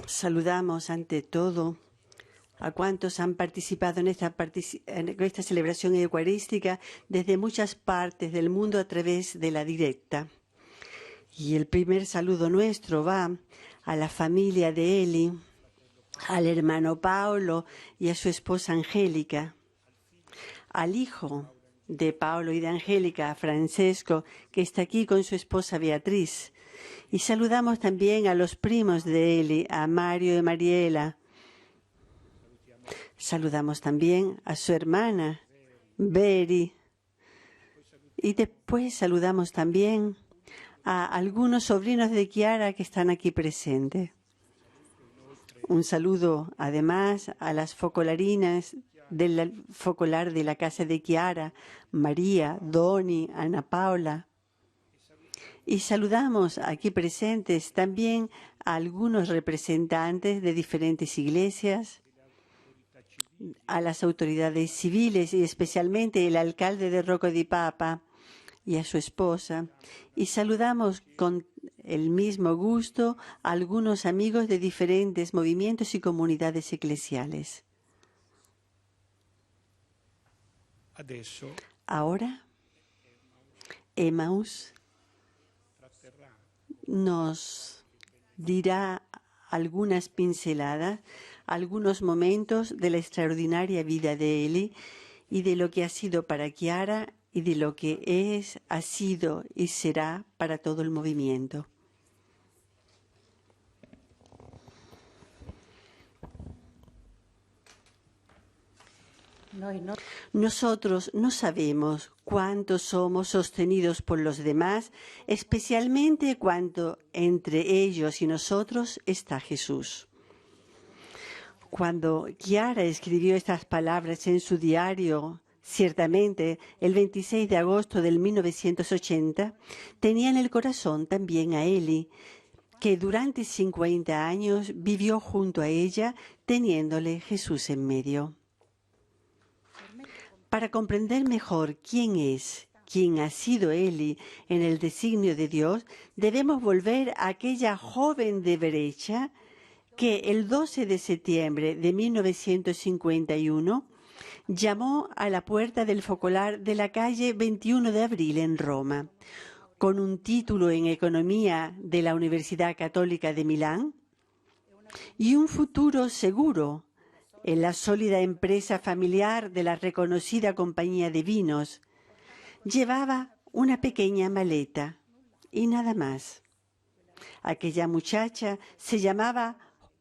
Saludamos ante todo a cuantos han participado en esta celebración eucarística desde muchas partes del mundo a través de la directa. Y el primer saludo nuestro va a la familia de Eli, al hermano Paolo y a su esposa Angélica, al hijo de Paolo y de Angélica, Francesco, que está aquí con su esposa Beatriz. Y saludamos también a los primos de Eli, a Mario y Mariela. Saludamos también a su hermana, Beri. Y después saludamos también a algunos sobrinos de Chiara que están aquí presentes. Un saludo además a las focolarinas del focolar de la casa de Chiara, María, Doni, Ana Paula. Y saludamos aquí presentes también a algunos representantes de diferentes iglesias, a las autoridades civiles y especialmente el alcalde de Rocco di Papa y a su esposa. Y saludamos con el mismo gusto a algunos amigos de diferentes movimientos y comunidades eclesiales. Ahora, Emmaus nos dirá algunas pinceladas, algunos momentos de la extraordinaria vida de Eli y de lo que ha sido para Chiara y de lo que es, ha sido y será para todo el movimiento. Nosotros no sabemos cuánto somos sostenidos por los demás, especialmente cuando entre ellos y nosotros está Jesús. Cuando Chiara escribió estas palabras en su diario, ciertamente el 26 de agosto del 1980, tenía en el corazón también a Eli, que durante 50 años vivió junto a ella, teniéndole Jesús en medio. Para comprender mejor quién ha sido Eli en el designio de Dios, debemos volver a aquella joven de Brescia que el 12 de septiembre de 1951 llamó a la puerta del focolar de la calle 21 de Abril en Roma, con un título en Economía de la Universidad Católica de Milán y un futuro seguro en la sólida empresa familiar de la reconocida compañía de vinos. Llevaba una pequeña maleta y nada más. Aquella muchacha se llamaba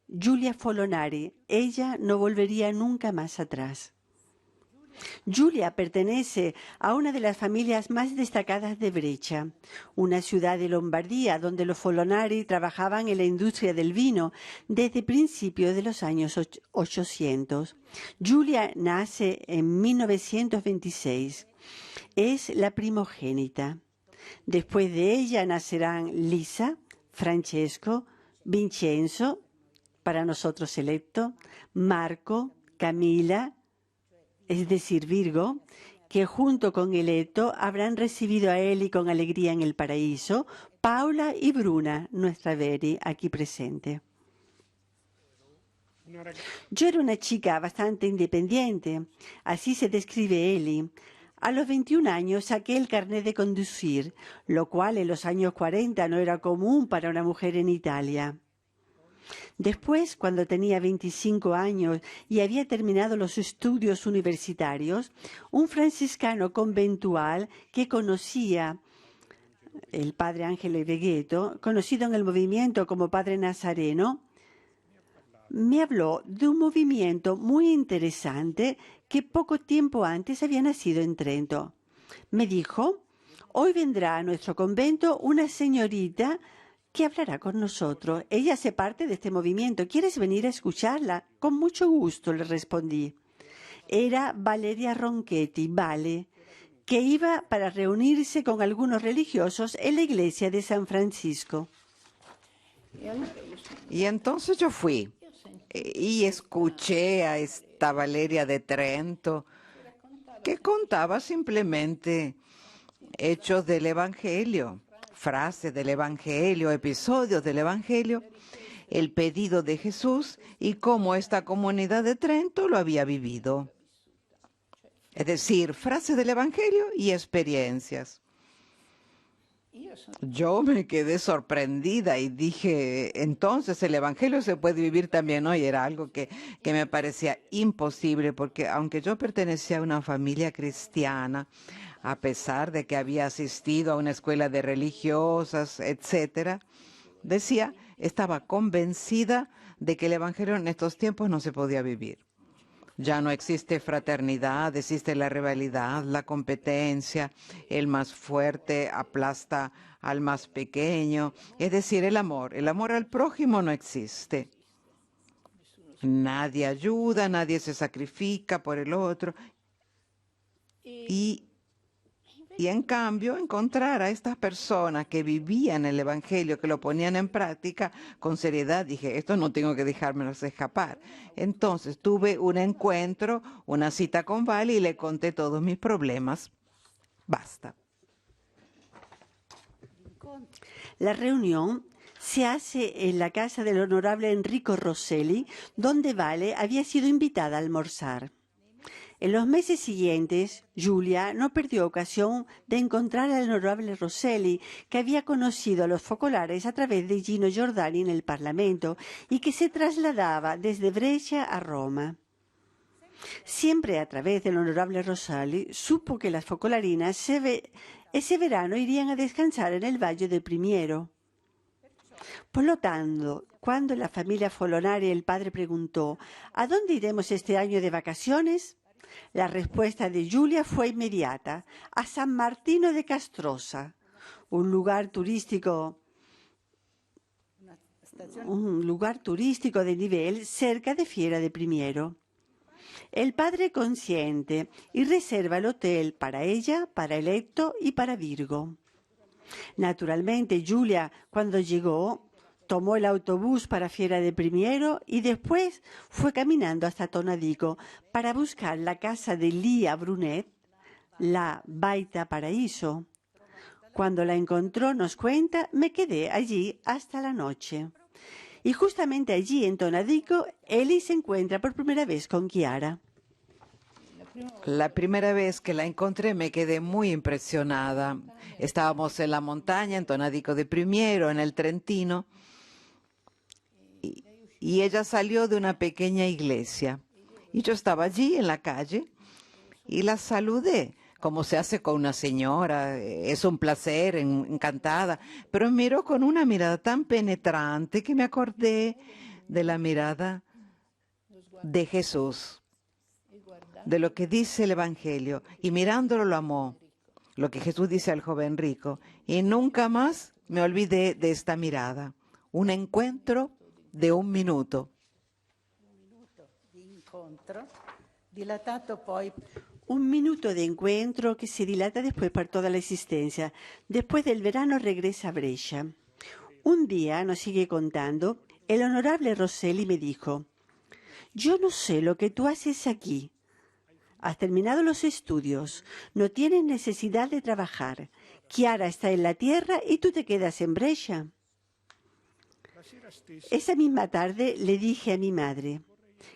Giulia Folonari. Ella no volvería nunca más atrás. Giulia pertenece a una de las familias más destacadas de Brescia, una ciudad de Lombardía donde los Folonari trabajaban en la industria del vino desde principios de los años 800. Giulia nace en 1926. Es la primogénita. Después de ella nacerán Lisa, Francesco, Vincenzo, para nosotros electo, Marco, Camila, es decir, Virgo, que junto con Electo habrán recibido a Eli con alegría en el paraíso, Paula y Bruna, nuestra Veri, aquí presente. Yo era una chica bastante independiente, así se describe Eli. A los 21 años saqué el carnet de conducir, lo cual en los años 40 no era común para una mujer en Italia. Después, cuando tenía 25 años y había terminado los estudios universitarios, un franciscano conventual que conocía, el padre Ángel Beghetto, conocido en el movimiento como padre nazareno, me habló de un movimiento muy interesante que poco tiempo antes había nacido en Trento. Me dijo, hoy vendrá a nuestro convento una señorita que hablará con nosotros. Ella hace parte de este movimiento. ¿Quieres venir a escucharla? Con mucho gusto, le respondí. Era Valeria Ronchetti, Vale, que iba para reunirse con algunos religiosos en la iglesia de San Francisco. Y entonces yo fui y escuché a esta Valeria de Trento que contaba simplemente hechos del Evangelio, frases del Evangelio, episodios del Evangelio, el pedido de Jesús y cómo esta comunidad de Trento lo había vivido. Es decir, frases del Evangelio y experiencias. Yo me quedé sorprendida y dije, entonces el Evangelio se puede vivir también hoy. Era algo que me parecía imposible, porque aunque yo pertenecía a una familia cristiana, a pesar de que había asistido a una escuela de religiosas, etcétera, decía, estaba convencida de que el Evangelio en estos tiempos no se podía vivir. Ya no existe fraternidad, existe la rivalidad, la competencia, el más fuerte aplasta al más pequeño, es decir, el amor al prójimo no existe. Nadie ayuda, nadie se sacrifica por el otro. Y en cambio, encontrar a estas personas que vivían el Evangelio, que lo ponían en práctica con seriedad, dije, esto no tengo que dejármelos escapar. Entonces tuve un encuentro, una cita con Vali y le conté todos mis problemas. Basta. La reunión se hace en la casa del honorable Enrico Rosselli, donde Vale había sido invitada a almorzar. En los meses siguientes, Giulia no perdió ocasión de encontrar al honorable Rosselli, que había conocido a los focolares a través de Gino Giordani en el Parlamento y que se trasladaba desde Brescia a Roma. Siempre a través del honorable Rosselli supo que las focolarinas ese verano irían a descansar en el Valle de Primiero. Por lo tanto, cuando la familia Folonari el padre preguntó ¿a dónde iremos este año de vacaciones?, la respuesta de Giulia fue inmediata: a San Martino de Castrosa, un lugar turístico de nivel cerca de Fiera de Primiero. El padre consiente y reserva el hotel para ella, para Electo y para Virgo. Naturalmente, Giulia, cuando llegó, tomó el autobús para Fiera de Primiero y después fue caminando hasta Tonadico para buscar la casa de Lia Brunet, la Baita Paraíso. Cuando la encontró, nos cuenta, me quedé allí hasta la noche. Y justamente allí, en Tonadico, Eli se encuentra por primera vez con Chiara. La primera vez que la encontré me quedé muy impresionada. Estábamos en la montaña, en Tonadico de Primiero, en el Trentino, y ella salió de una pequeña iglesia. Y yo estaba allí en la calle y la saludé, como se hace con una señora. Es un placer, encantada. Pero miró con una mirada tan penetrante que me acordé de la mirada de Jesús, de lo que dice el Evangelio. Y mirándolo lo amó, lo que Jesús dice al joven rico. Y nunca más me olvidé de esta mirada. Un encuentro de un minuto. Un minuto de encuentro que se dilata después por toda la existencia. Después del verano regresa a Brescia. Un día, nos sigue contando, el honorable Rosselli me dijo: yo no sé lo que tú haces aquí. Has terminado los estudios, no tienes necesidad de trabajar. Chiara está en la tierra y tú te quedas en Brescia. Esa misma tarde le dije a mi madre: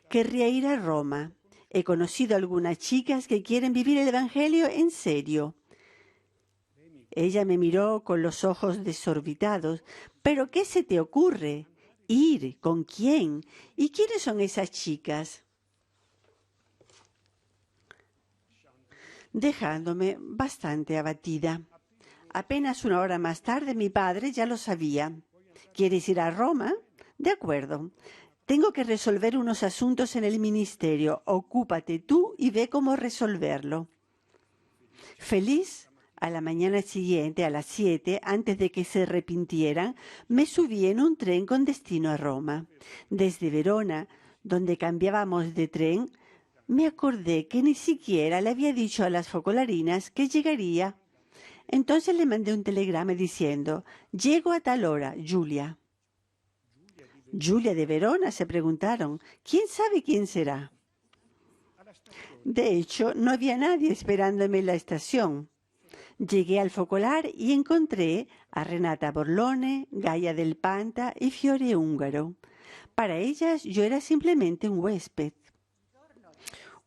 querría ir a Roma. He conocido a algunas chicas que quieren vivir el Evangelio en serio. Ella me miró con los ojos desorbitados. ¿Pero qué se te ocurre? ¿Ir? ¿Con quién? ¿Y quiénes son esas chicas? Dejándome bastante abatida. Apenas una hora más tarde mi padre ya lo sabía. ¿Quieres ir a Roma? De acuerdo. Tengo que resolver unos asuntos en el ministerio. Ocúpate tú y ve cómo resolverlo. Feliz, a la mañana siguiente, a las 7, antes de que se arrepintieran, me subí en un tren con destino a Roma. Desde Verona, donde cambiábamos de tren, me acordé que ni siquiera le había dicho a las focolarinas que llegaría. Entonces le mandé un telegrama diciendo: llego a tal hora, Giulia. Giulia de Verona, se preguntaron. ¿Quién sabe quién será? De hecho, no había nadie esperándome en la estación. Llegué al focolar y encontré a Renata Borlone, Gaia del Panta y Fiore Húngaro. Para ellas yo era simplemente un huésped.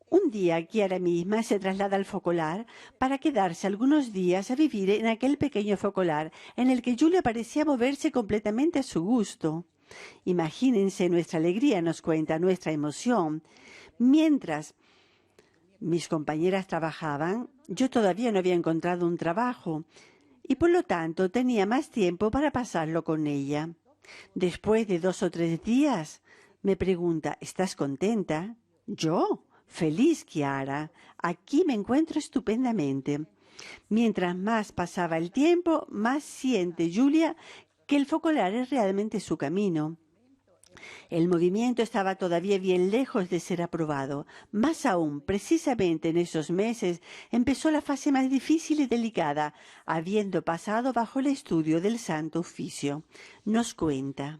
Un día Chiara misma se traslada al focolar para quedarse algunos días a vivir en aquel pequeño focolar en el que Julia parecía moverse completamente a su gusto. Imagínense nuestra alegría, nos cuenta, nuestra emoción. Mientras mis compañeras trabajaban, yo todavía no había encontrado un trabajo y por lo tanto tenía más tiempo para pasarlo con ella. Después de 2 o 3 días, me pregunta, ¿estás contenta? ¿Yo? Feliz, Chiara. Aquí me encuentro estupendamente. Mientras más pasaba el tiempo, más siente Julia que el focolar es realmente su camino. El movimiento estaba todavía bien lejos de ser aprobado. Más aún, precisamente en esos meses, empezó la fase más difícil y delicada, habiendo pasado bajo el estudio del Santo Oficio. Nos cuenta.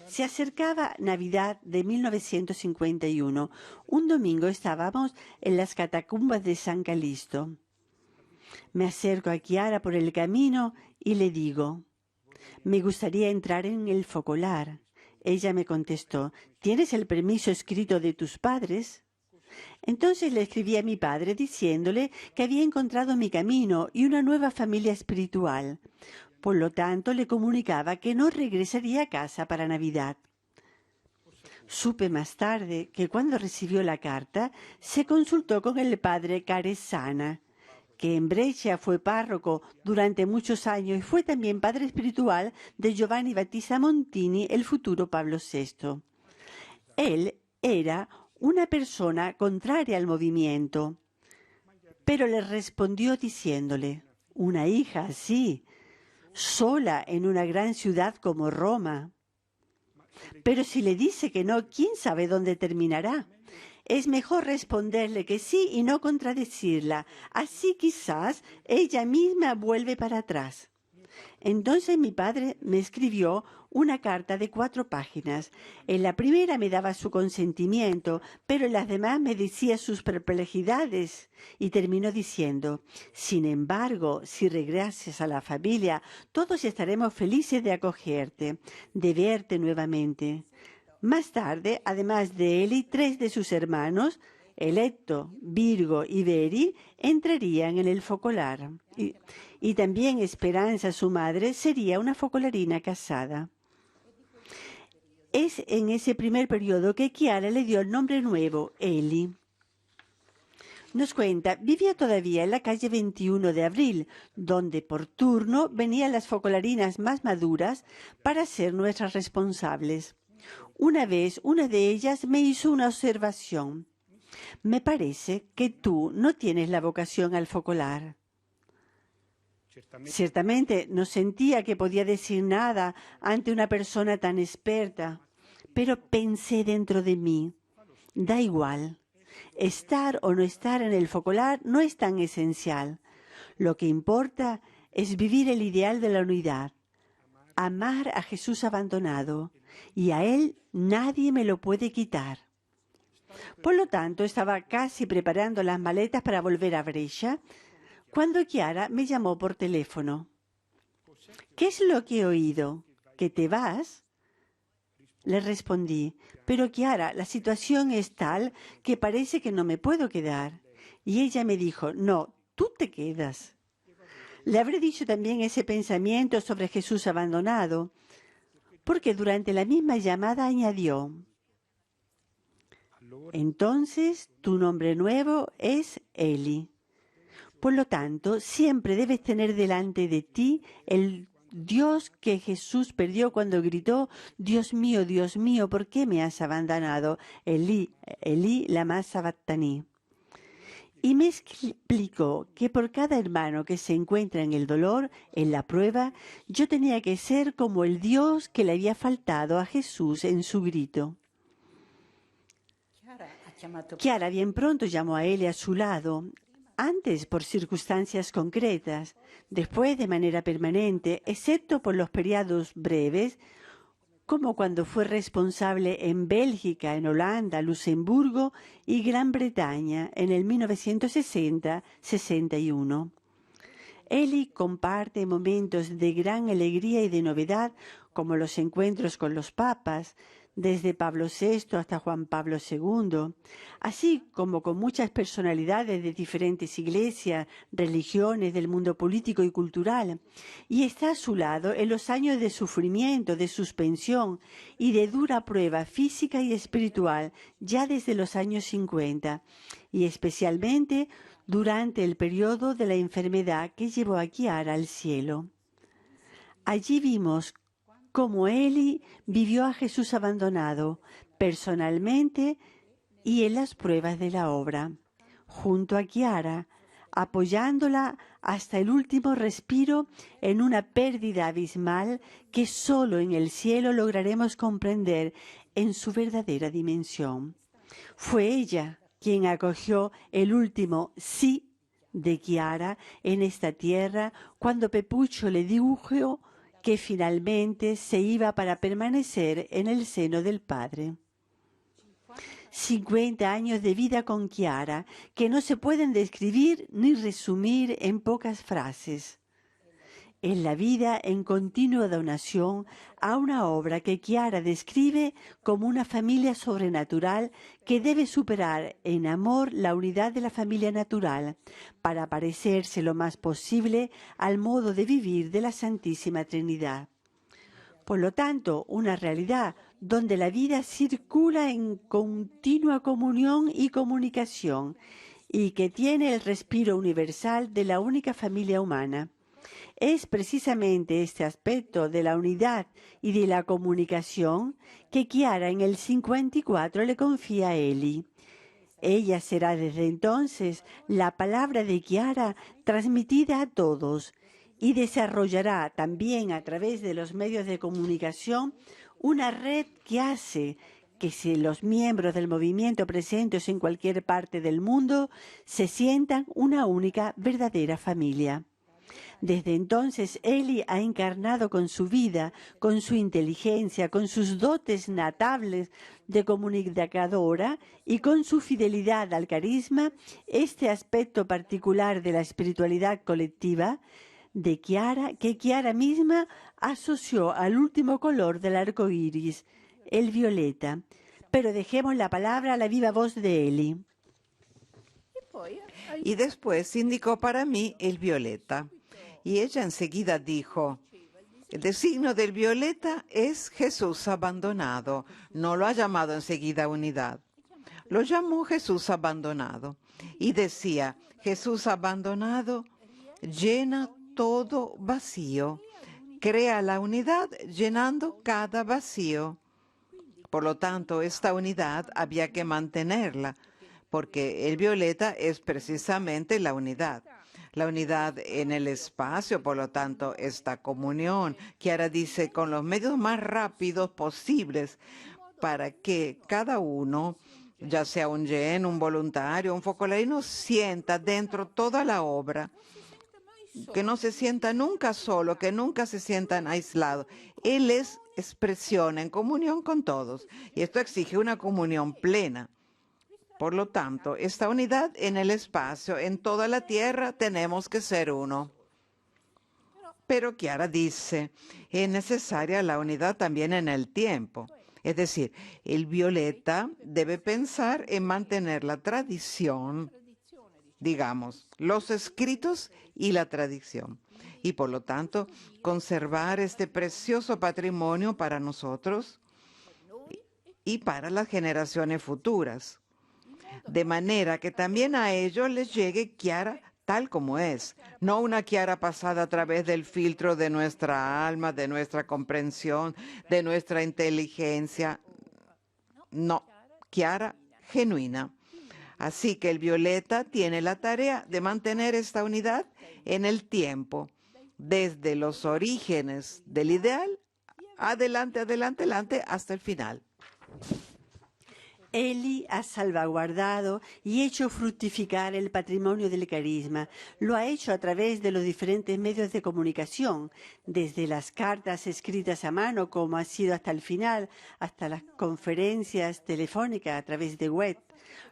Se acercaba Navidad de 1951. Un domingo estábamos en las catacumbas de San Calixto. Me acerco a Chiara por el camino y le digo, me gustaría entrar en el focolar. Ella me contestó, ¿tienes el permiso escrito de tus padres? Entonces le escribí a mi padre diciéndole que había encontrado mi camino y una nueva familia espiritual. Por lo tanto, le comunicaba que no regresaría a casa para Navidad. Supe más tarde que cuando recibió la carta, se consultó con el padre Caresana, que en Brescia fue párroco durante muchos años y fue también padre espiritual de Giovanni Battista Montini, el futuro Pablo VI. Él era una persona contraria al movimiento, pero le respondió diciéndole, una hija así, sola en una gran ciudad como Roma. Pero si le dice que no, ¿quién sabe dónde terminará? Es mejor responderle que sí y no contradecirla. Así quizás ella misma vuelve para atrás. Entonces mi padre me escribió una carta de 4 páginas. En la primera me daba su consentimiento, pero en las demás me decía sus perplejidades y terminó diciendo, sin embargo, si regresas a la familia, todos estaremos felices de acogerte, de verte nuevamente. Más tarde, además de él y 3 de sus hermanos, Electo, Virgo y Veri, entrarían en el focolar. Y también Esperanza, su madre, sería una focolarina casada. Es en ese primer periodo que Chiara le dio el nombre nuevo, Eli. Nos cuenta, vivía todavía en la calle 21 de Abril, donde por turno venían las focolarinas más maduras para ser nuestras responsables. Una vez, una de ellas me hizo una observación. Me parece que tú no tienes la vocación al focolar. Ciertamente no sentía que podía decir nada ante una persona tan experta, pero pensé dentro de mí, da igual, estar o no estar en el focolar no es tan esencial. Lo que importa es vivir el ideal de la unidad, amar a Jesús abandonado, y a Él nadie me lo puede quitar. Por lo tanto, estaba casi preparando las maletas para volver a Brescia, cuando Chiara me llamó por teléfono. ¿Qué es lo que he oído? ¿Que te vas? Le respondí, pero Chiara, la situación es tal que parece que no me puedo quedar. Y ella me dijo, no, tú te quedas. Le habré dicho también ese pensamiento sobre Jesús abandonado, porque durante la misma llamada añadió, entonces tu nombre nuevo es Eli. Por lo tanto, siempre debes tener delante de ti el Dios que Jesús perdió cuando gritó, Dios mío, ¿por qué me has abandonado? Elí, Elí, lama sabactani. Y me explicó que por cada hermano que se encuentra en el dolor, en la prueba, yo tenía que ser como el Dios que le había faltado a Jesús en su grito. Chiara bien pronto llamó a él a su lado, antes por circunstancias concretas, después de manera permanente, excepto por los periodos breves, como cuando fue responsable en Bélgica, en Holanda, Luxemburgo y Gran Bretaña en el 1960-61. Eli comparte momentos de gran alegría y de novedad, como los encuentros con los papas, desde Pablo VI hasta Juan Pablo II, así como con muchas personalidades de diferentes iglesias, religiones, del mundo político y cultural, y está a su lado en los años de sufrimiento, de suspensión y de dura prueba física y espiritual, ya desde los años 50, y especialmente durante el periodo de la enfermedad que llevó a Chiara al cielo. Allí vimos cómo Eli vivió a Jesús abandonado personalmente y en las pruebas de la obra, junto a Chiara, apoyándola hasta el último respiro en una pérdida abismal que solo en el cielo lograremos comprender en su verdadera dimensión. Fue ella quien acogió el último sí de Chiara en esta tierra cuando Pepucho le dijo que finalmente se iba para permanecer en el seno del Padre. 50 años de vida con Chiara que no se pueden describir ni resumir en pocas frases. Es la vida en continua donación a una obra que Chiara describe como una familia sobrenatural que debe superar en amor la unidad de la familia natural para parecerse lo más posible al modo de vivir de la Santísima Trinidad. Por lo tanto, una realidad donde la vida circula en continua comunión y comunicación y que tiene el respiro universal de la única familia humana. Es precisamente este aspecto de la unidad y de la comunicación que Chiara en el 54 le confía a Eli. Ella será desde entonces la palabra de Chiara transmitida a todos y desarrollará también a través de los medios de comunicación una red que hace que si los miembros del movimiento presentes en cualquier parte del mundo se sientan una única verdadera familia. Desde entonces, Eli ha encarnado con su vida, con su inteligencia, con sus dotes natables de comunicadora y con su fidelidad al carisma, este aspecto particular de la espiritualidad colectiva de Chiara, que Chiara misma asoció al último color del arco iris, el violeta. Pero dejemos la palabra a la viva voz de Eli. Y después indicó para mí el violeta. Y ella enseguida dijo, el designo del violeta es Jesús abandonado. No lo ha llamado enseguida unidad. Lo llamó Jesús abandonado. Y decía, Jesús abandonado llena todo vacío. Crea la unidad llenando cada vacío. Por lo tanto, esta unidad había que mantenerla, porque el violeta es precisamente la unidad. La unidad en el espacio, por lo tanto, esta comunión, que ahora dice, con los medios más rápidos posibles, para que cada uno, ya sea un yen, un voluntario, un focolarino, sienta dentro toda la obra, que no se sienta nunca solo, que nunca se sientan aislados. Él es expresión en comunión con todos, y esto exige una comunión plena. Por lo tanto, esta unidad en el espacio, en toda la tierra, tenemos que ser uno. Pero Chiara dice, es necesaria la unidad también en el tiempo. Es decir, el violeta debe pensar en mantener la tradición, digamos, los escritos y la tradición. Y por lo tanto, conservar este precioso patrimonio para nosotros y para las generaciones futuras. De manera que también a ellos les llegue Chiara tal como es, no una Chiara pasada a través del filtro de nuestra alma, de nuestra comprensión, de nuestra inteligencia. No, Chiara genuina. Así que el violeta tiene la tarea de mantener esta unidad en el tiempo, desde los orígenes del ideal, adelante, adelante, adelante, hasta el final. Eli ha salvaguardado y hecho fructificar el patrimonio del carisma. Lo ha hecho a través de los diferentes medios de comunicación, desde las cartas escritas a mano, como ha sido hasta el final, hasta las conferencias telefónicas a través de web.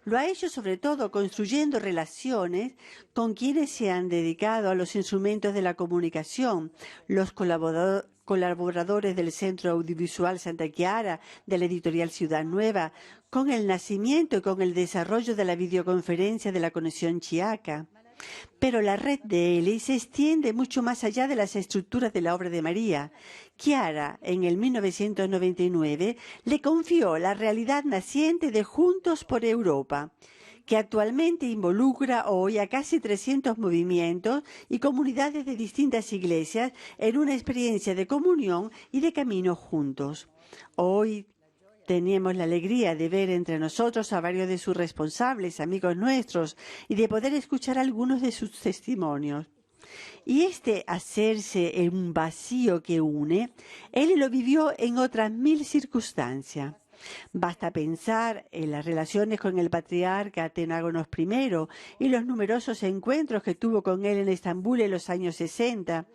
Lo ha hecho sobre todo construyendo relaciones con quienes se han dedicado a los instrumentos de la comunicación, los colaboradores del Centro Audiovisual Santa Chiara, de la editorial Ciudad Nueva, con el nacimiento y con el desarrollo de la videoconferencia de la Conexión Chiaca. Pero la red de Eli se extiende mucho más allá de las estructuras de la obra de María. Chiara, en el 1999, le confió la realidad naciente de Juntos por Europa, que actualmente involucra hoy a casi 300 movimientos y comunidades de distintas iglesias en una experiencia de comunión y de camino juntos. Hoy tenemos la alegría de ver entre nosotros a varios de sus responsables, amigos nuestros, y de poder escuchar algunos de sus testimonios. Y este hacerse en un vacío que une, él lo vivió en otras 1000 circunstancias. Basta pensar en las relaciones con el patriarca Atenágonos I y los numerosos encuentros que tuvo con él en Estambul en los años 60,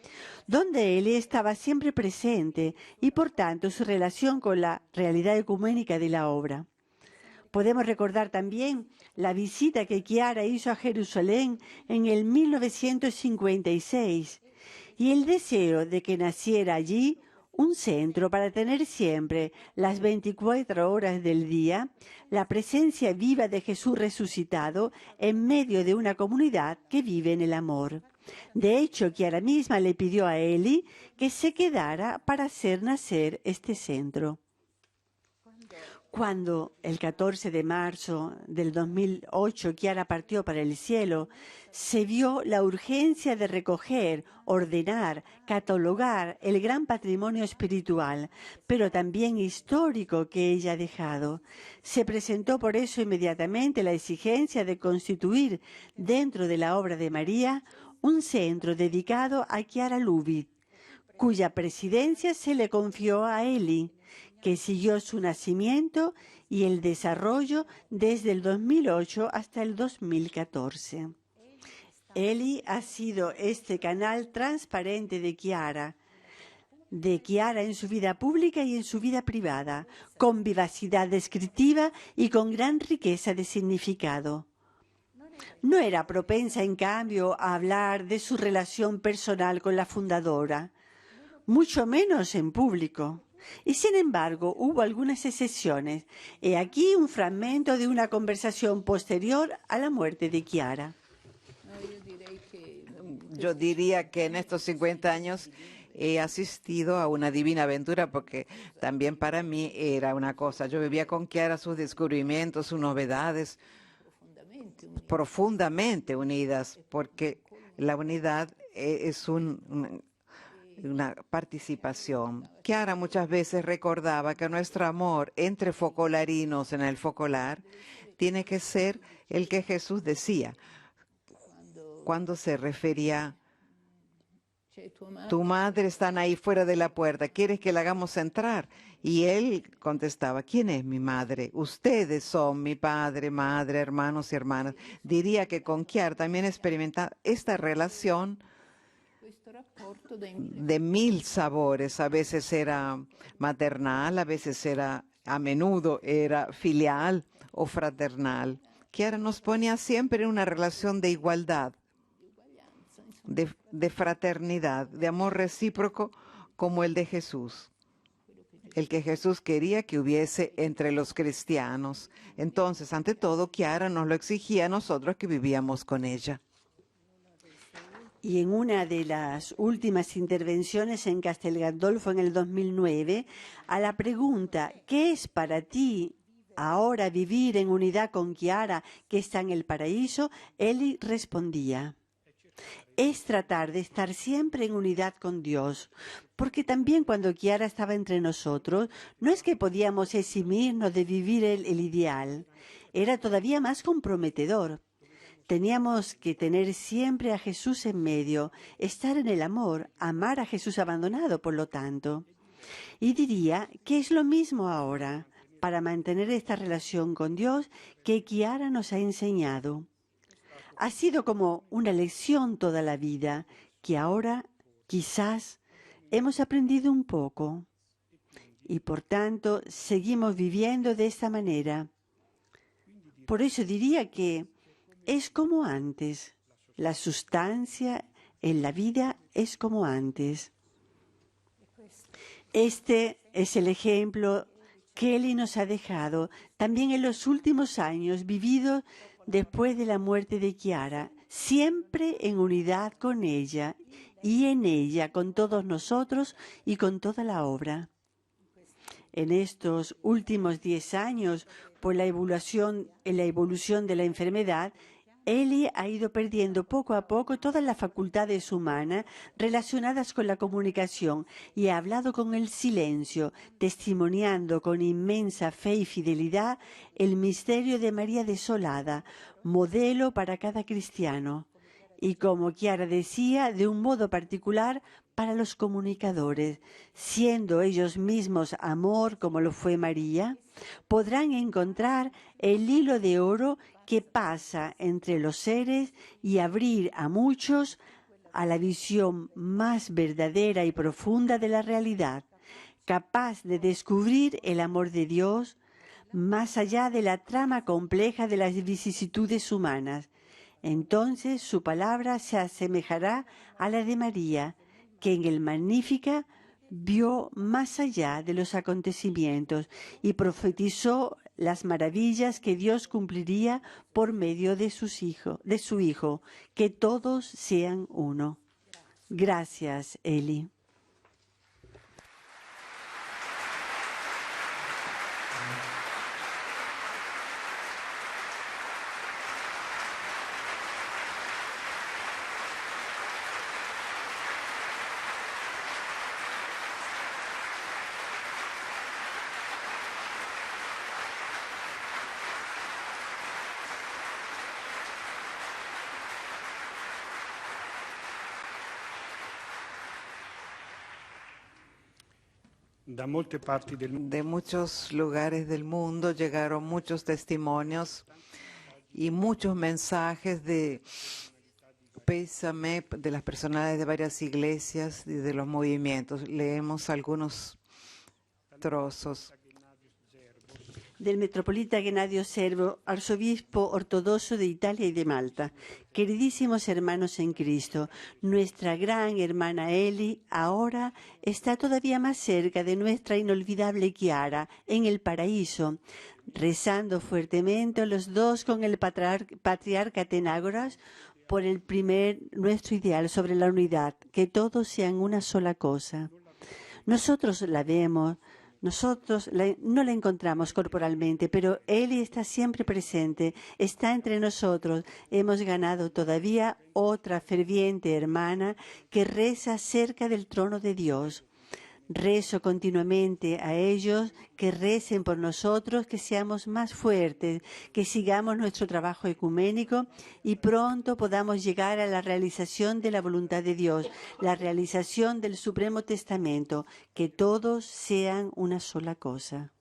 donde él estaba siempre presente y por tanto su relación con la realidad ecuménica de la obra. Podemos recordar también la visita que Chiara hizo a Jerusalén en el 1956 y el deseo de que naciera allí un centro para tener siempre, las 24 horas del día, la presencia viva de Jesús resucitado en medio de una comunidad que vive en el amor. De hecho, Chiara misma le pidió a Eli que se quedara para hacer nacer este centro. Cuando el 14 de marzo del 2008 Chiara partió para el cielo, se vio la urgencia de recoger, ordenar, catalogar el gran patrimonio espiritual, pero también histórico que ella ha dejado. Se presentó por eso inmediatamente la exigencia de constituir dentro de la obra de María un centro dedicado a Chiara Lubich, cuya presidencia se le confió a Eli, que siguió su nacimiento y el desarrollo desde el 2008 hasta el 2014. Eli ha sido este canal transparente de Chiara en su vida pública y en su vida privada, con vivacidad descriptiva y con gran riqueza de significado. No era propensa, en cambio, a hablar de su relación personal con la fundadora, mucho menos en público. Y sin embargo, hubo algunas excepciones. He aquí un fragmento de una conversación posterior a la muerte de Chiara. Yo diría que en estos 50 años he asistido a una divina aventura porque también para mí era una cosa. Yo vivía con Chiara sus descubrimientos, sus novedades profundamente unidas, porque la unidad es una participación. Chiara muchas veces recordaba que nuestro amor entre focolarinos en el focolar tiene que ser el que Jesús decía cuando se refería: tu madre está ahí fuera de la puerta, ¿quieres que la hagamos entrar? Y él contestaba: ¿quién es mi madre? Ustedes son mi padre, madre, hermanos y hermanas. Diría que con Chiara también experimentaba esta relación de 1000 sabores. A veces era maternal, a veces era, a menudo era filial o fraternal. Chiara nos ponía siempre en una relación de igualdad, de fraternidad, de amor recíproco como el de Jesús, el que Jesús quería que hubiese entre los cristianos. Entonces, ante todo, Chiara nos lo exigía a nosotros que vivíamos con ella. Y en una de las últimas intervenciones en Castel Gandolfo en el 2009, a la pregunta ¿qué es para ti ahora vivir en unidad con Chiara que está en el paraíso?, Eli respondía: es tratar de estar siempre en unidad con Dios, porque también cuando Chiara estaba entre nosotros, no es que podíamos eximirnos de vivir el ideal, era todavía más comprometedor. Teníamos que tener siempre a Jesús en medio, estar en el amor, amar a Jesús abandonado, por lo tanto. Y diría que es lo mismo ahora, para mantener esta relación con Dios que Chiara nos ha enseñado. Ha sido como una lección toda la vida que ahora quizás hemos aprendido un poco y por tanto seguimos viviendo de esta manera. Por eso diría que es como antes. La sustancia en la vida es como antes. Este es el ejemplo que Eli nos ha dejado también en los últimos años vividos después de la muerte de Chiara, siempre en unidad con ella y en ella, con todos nosotros y con toda la obra. En estos últimos 10 años, por la evolución de la enfermedad, Eli ha ido perdiendo poco a poco todas las facultades humanas relacionadas con la comunicación y ha hablado con el silencio, testimoniando con inmensa fe y fidelidad el misterio de María desolada, modelo para cada cristiano. Y como Chiara decía, de un modo particular para los comunicadores, siendo ellos mismos amor como lo fue María, podrán encontrar el hilo de oro que pasa entre los seres y abrir a muchos a la visión más verdadera y profunda de la realidad, capaz de descubrir el amor de Dios más allá de la trama compleja de las vicisitudes humanas. Entonces su palabra se asemejará a la de María, que en el Magnífica vio más allá de los acontecimientos y profetizó las maravillas que Dios cumpliría por medio de su Hijo, que todos sean uno. Gracias, Eli. De muchos lugares del mundo llegaron muchos testimonios y muchos mensajes de pésame de las personalidades de varias iglesias y de los movimientos. Leemos algunos trozos. Del metropolita Gennaro Servo, arzobispo ortodoxo de Italia y de Malta. Queridísimos hermanos en Cristo, nuestra gran hermana Eli ahora está todavía más cerca de nuestra inolvidable Chiara, en el paraíso, rezando fuertemente los dos con el patriarca Atenágoras por el nuestro ideal sobre la unidad, que todos sean una sola cosa. Nosotros la vemos. Nosotros no la encontramos corporalmente, pero Eli está siempre presente, está entre nosotros. Hemos ganado todavía otra ferviente hermana que reza cerca del trono de Dios. Rezo continuamente a ellos que recen por nosotros, que seamos más fuertes, que sigamos nuestro trabajo ecuménico y pronto podamos llegar a la realización de la voluntad de Dios, la realización del Supremo Testamento, que todos sean una sola cosa.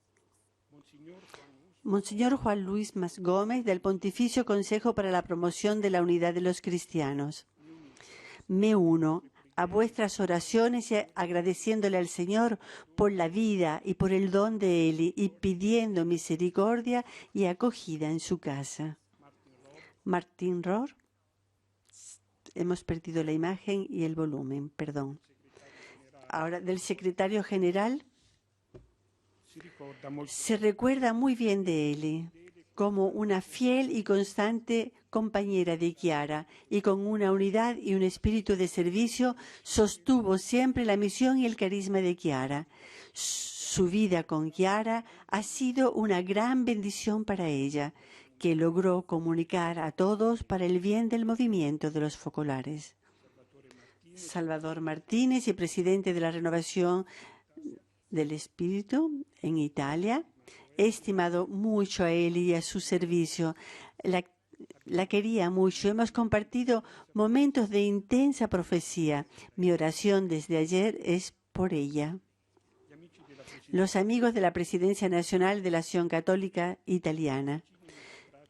Monseñor Juan Luis Mas Gómez, del Pontificio Consejo para la Promoción de la Unidad de los Cristianos. Me uno a vuestras oraciones y agradeciéndole al Señor por la vida y por el don de Eli y pidiendo misericordia y acogida en su casa. Martín Rohr. Hemos perdido la imagen y el volumen, perdón. Ahora, del secretario general. Se recuerda muy bien de Eli como una fiel y constante compañera de Chiara, y con una unidad y un espíritu de servicio sostuvo siempre la misión y el carisma de Chiara. Su vida con Chiara ha sido una gran bendición para ella, que logró comunicar a todos para el bien del movimiento de los focolares. Salvador Martínez, y presidente de la Renovación del Espíritu en Italia. He estimado mucho a él y a su servicio. La quería mucho. Hemos compartido momentos de intensa profecía. Mi oración desde ayer es por ella. los amigos de la Presidencia Nacional de la Acción Católica Italiana.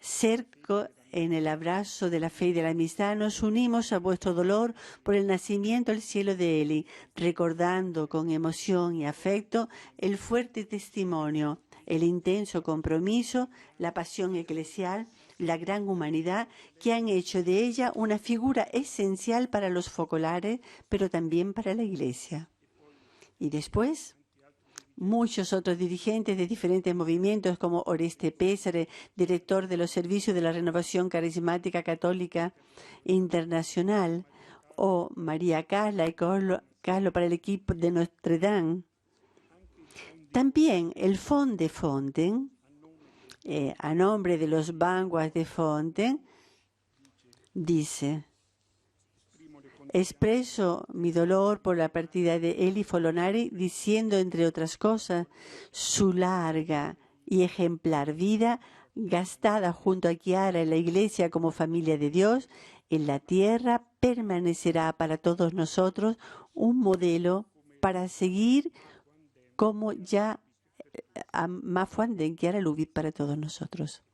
Cerco en el abrazo de la fe y de la amistad, nos unimos a vuestro dolor por el nacimiento al cielo de Eli, recordando con emoción y afecto el fuerte testimonio, el intenso compromiso, la pasión eclesial, la gran humanidad que han hecho de ella una figura esencial para los focolares, pero también para la Iglesia. Y después, muchos otros dirigentes de diferentes movimientos, como Oreste Pésare, director de los servicios de la Renovación Carismática Católica Internacional, o María Carla y Carlo para el equipo de Notre Dame. También el Fond de Fonten, a nombre de los Vanguards de Fonten, dice: expreso mi dolor por la partida de Eli Folonari, diciendo, entre otras cosas, su larga y ejemplar vida, gastada junto a Chiara en la Iglesia como familia de Dios, en la tierra permanecerá para todos nosotros un modelo para seguir, como ya Mafuanden Chiara Lubit para todos nosotros.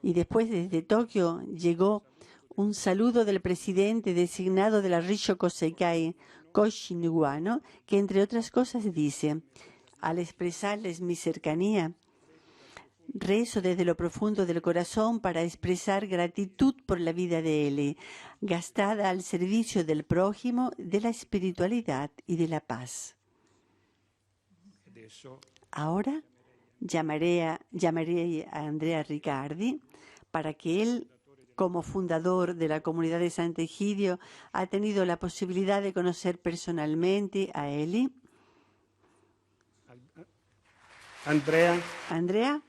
Y después, desde Tokio, llegó un saludo del presidente designado de la Rissho Koseikai, Koichi Niwano, que entre otras cosas dice: al expresarles mi cercanía, rezo desde lo profundo del corazón para expresar gratitud por la vida de Eli, gastada al servicio del prójimo, de la espiritualidad y de la paz. Ahora llamaré a Andrea Riccardi para que él, como fundador de la comunidad de Sant'Egidio, ha tenido la posibilidad de conocer personalmente a Eli. Andrea. Andrea.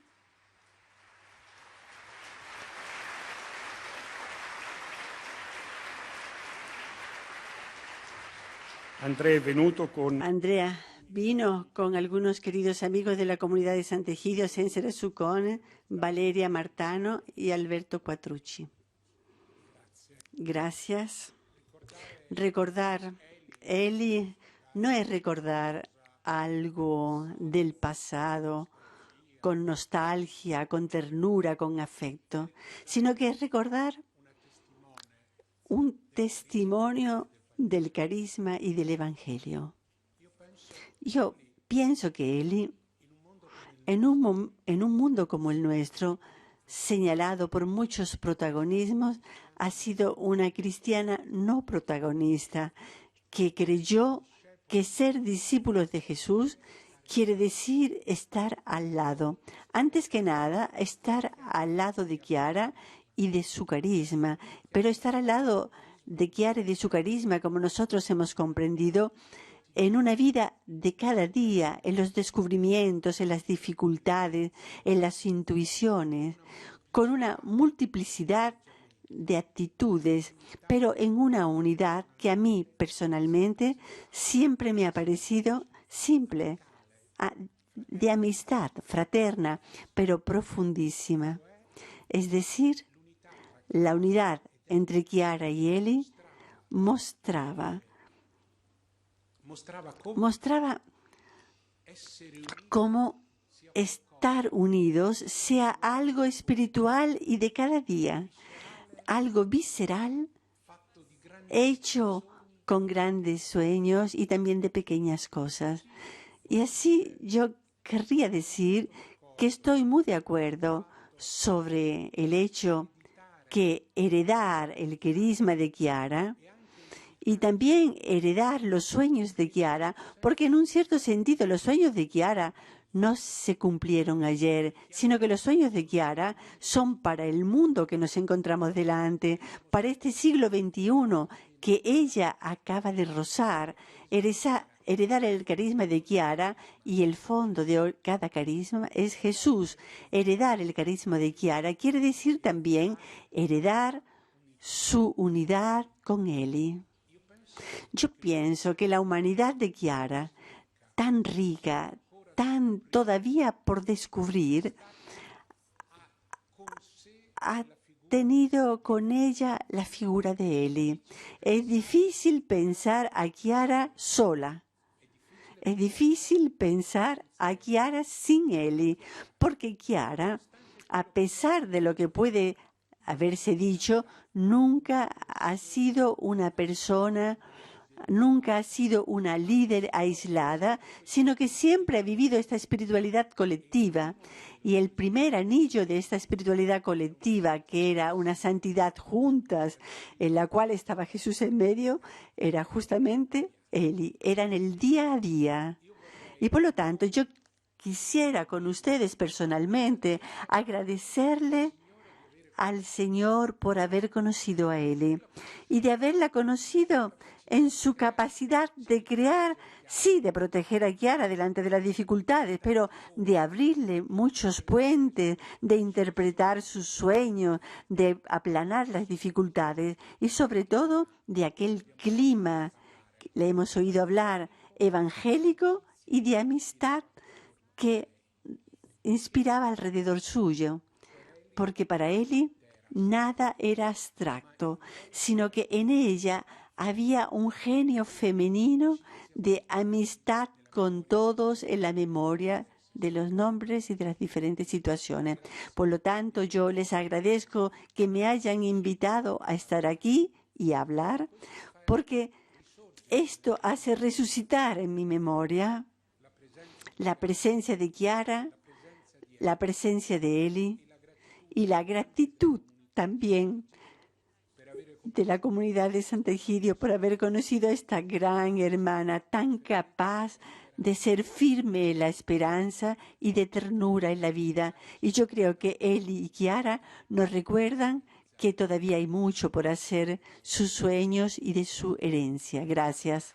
Andrea vino con algunos queridos amigos de la comunidad de Sant'Egidio, Censere Succone, Valeria Martano y Alberto Quattrucci. Gracias. Recordar Eli no es recordar algo del pasado con nostalgia, con ternura, con afecto, sino que es recordar un testimonio del carisma y del Evangelio. Yo pienso que Eli, en un mundo como el nuestro, señalado por muchos protagonismos, ha sido una cristiana no protagonista, que creyó que ser discípulos de Jesús quiere decir estar al lado. Antes que nada, estar al lado de Chiara y de su carisma, pero estar al lado de Chiara y de su carisma, como nosotros hemos comprendido, en una vida de cada día, en los descubrimientos, en las dificultades, en las intuiciones, con una multiplicidad de actitudes, pero en una unidad que a mí personalmente siempre me ha parecido simple, de amistad fraterna, pero profundísima. Es decir, la unidad entre Chiara y Eli mostraba cómo estar unidos sea algo espiritual y de cada día, algo visceral, hecho con grandes sueños y también de pequeñas cosas. Y así yo querría decir que estoy muy de acuerdo sobre el hecho que heredar el carisma de Chiara y también heredar los sueños de Chiara, porque en un cierto sentido los sueños de Chiara no se cumplieron ayer, sino que los sueños de Chiara son para el mundo que nos encontramos delante, para este siglo XXI que ella acaba de rozar, heredar el carisma de Chiara, y el fondo de cada carisma es Jesús. Heredar el carisma de Chiara quiere decir también heredar su unidad con Eli. Yo pienso que la humanidad de Chiara, tan rica, tan todavía por descubrir, ha tenido con ella la figura de Eli. Es difícil pensar a Chiara sola. Es difícil pensar a Chiara sin Eli, porque Chiara, a pesar de lo que puede haberse dicho, nunca ha sido una persona, nunca ha sido una líder aislada, sino que siempre ha vivido esta espiritualidad colectiva. Y el primer anillo de esta espiritualidad colectiva, que era una santidad juntas, en la cual estaba Jesús en medio, era justamente Eli, era en el día a día. Y por lo tanto, yo quisiera con ustedes personalmente agradecerle al Señor por haber conocido a Eli y de haberla conocido en su capacidad de crear, sí, de proteger a Chiara delante de las dificultades, pero de abrirle muchos puentes, de interpretar sus sueños, de aplanar las dificultades y sobre todo de aquel clima, que le hemos oído hablar, evangélico y de amistad que inspiraba alrededor suyo. Porque para Eli nada era abstracto, sino que en ella había un genio femenino de amistad con todos en la memoria de los nombres y de las diferentes situaciones. Por lo tanto, yo les agradezco que me hayan invitado a estar aquí y a hablar, porque esto hace resucitar en mi memoria la presencia de Chiara, la presencia de Eli, y la gratitud también de la comunidad de Sant'Egidio por haber conocido a esta gran hermana tan capaz de ser firme en la esperanza y de ternura en la vida. Y yo creo que Eli y Chiara nos recuerdan que todavía hay mucho por hacer, sus sueños y de su herencia. Gracias.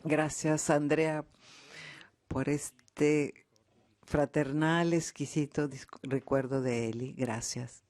Gracias, Andrea, por este fraternal, exquisito recuerdo de Eli. Gracias.